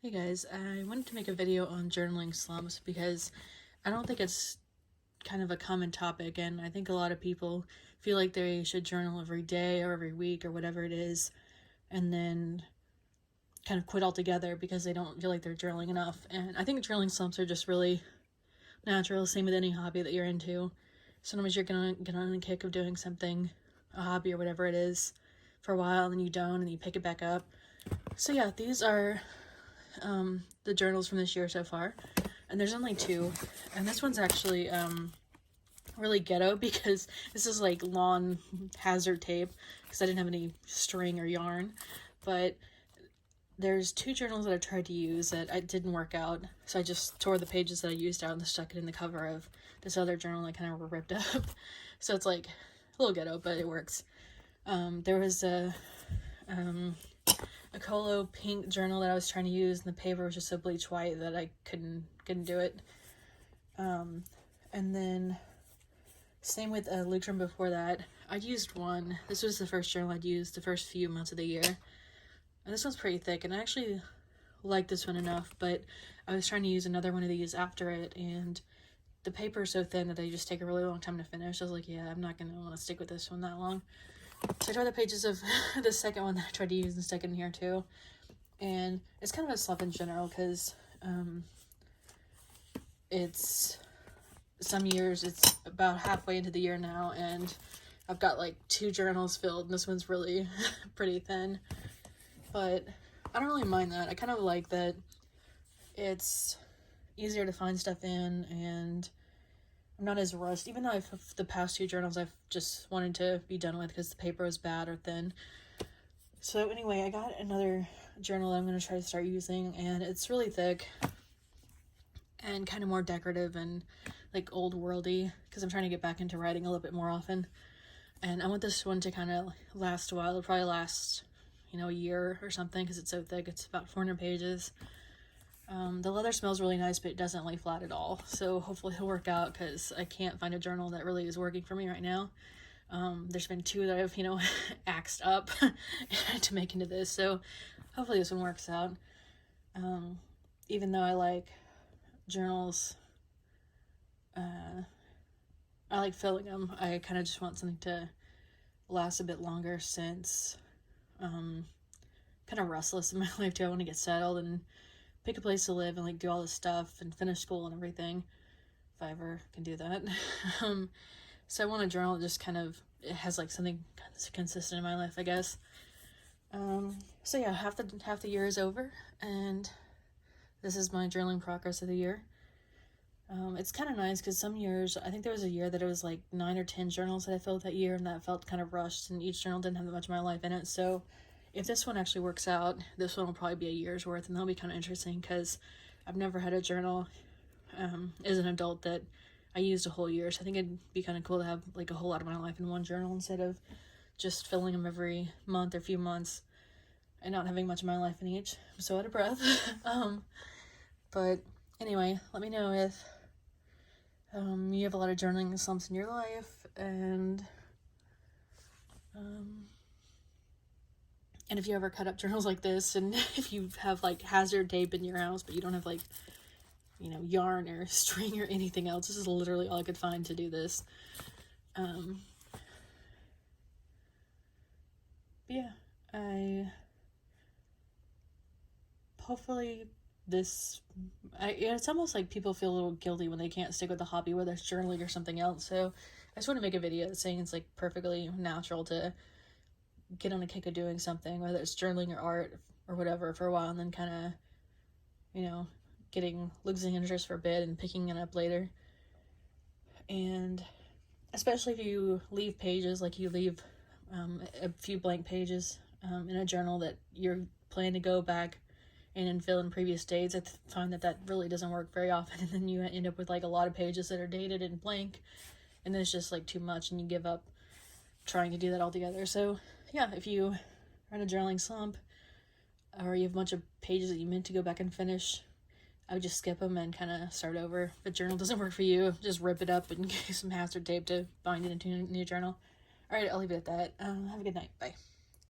Hey guys, I wanted to make a video on journaling slumps because I don't think it's kind of a common topic, and I think a lot of people feel like they should journal every day or every week or whatever it is, and then kind of quit altogether because they don't feel like they're journaling enough. And I think journaling slumps are just really natural, same with any hobby that you're into. Sometimes you're gonna get on a kick of doing something, a hobby or whatever it is, for a while, and then you don't, and you pick it back up. So yeah, these are the journals from this year so far, and there's only two, and this one's actually really ghetto because this is like lawn hazard tape because I didn't have any string or yarn. But there's two journals that I tried to use that I didn't work out, so I just tore the pages that I used out and stuck it in the cover of this other journal that kind of ripped up. So it's like a little ghetto, but it works. There was a Colo pink journal that I was trying to use, and the paper was just so bleach white that I couldn't do it. And then same with a Lutrum before that. I'd used one. This was the first journal I'd used the first few months of the year. And this one's pretty thick, and I actually like this one enough, but I was trying to use another one of these after it, and the paper is so thin that they just take a really long time to finish. I was like, yeah, I'm not going to want to stick with this one that long. So I tore the pages of the second one that I tried to use and stuck in here too. And it's kind of a slump in general because it's some years, it's about halfway into the year now, and I've got like 2 journals filled, and this one's really pretty thin. But I don't really mind that. I kind of like that it's easier to find stuff in, and I'm not as rushed, even though the past 2 journals I've just wanted to be done with because the paper was bad or thin. So anyway, I got another journal that I'm going to try to start using, and it's really thick and kind of more decorative and like old worldy because I'm trying to get back into writing a little bit more often. And I want this one to kind of last a while. It'll probably last, a year or something because it's so thick. It's about 400 pages. The leather smells really nice, but it doesn't lay flat at all. So hopefully it'll work out because I can't find a journal that really is working for me right now. There's been 2 that I've, axed up to make into this. So hopefully this one works out. Even though I like journals, I like filling them. I kind of just want something to last a bit longer since kind of restless in my life too. I want to get settled and pick a place to live and like do all this stuff and finish school and everything, if I ever can do that. So I want a journal that just kind of, it has like something consistent in my life, I guess. So yeah, half the year is over, and this is my journaling progress of the year. It's kind of nice because some years, I think there was a year that it was like 9 or 10 journals that I filled that year, and that felt kind of rushed, and each journal didn't have that much of my life in it. So if this one actually works out, this one will probably be a year's worth, and that'll be kind of interesting because I've never had a journal as an adult that I used a whole year. So I think it'd be kind of cool to have like a whole lot of my life in one journal instead of just filling them every month or few months and not having much of my life in each. I'm so out of breath. But anyway, let me know if you have a lot of journaling slumps in your life, and if you ever cut up journals like this, and if you have like hazard tape in your house, but you don't have like, yarn or string or anything else. This is literally all I could find to do this. But yeah, hopefully it's almost like people feel a little guilty when they can't stick with the hobby, whether it's journaling or something else. So I just want to make a video saying it's like perfectly natural to get on a kick of doing something, whether it's journaling or art or whatever, for a while, and then kind of, losing interest for a bit and picking it up later. And especially if you leave pages, like you leave a few blank pages in a journal that you're planning to go back and fill in previous dates, I find that really doesn't work very often, and then you end up with like a lot of pages that are dated and blank, and then it's just like too much, and you give up trying to do that all together. So yeah, if you are in a journaling slump, or you have a bunch of pages that you meant to go back and finish, I would just skip them and kind of start over. If a journal doesn't work for you, just rip it up and get some hazard tape to bind it into a new journal. Alright, I'll leave it at that. Have a good night. Bye.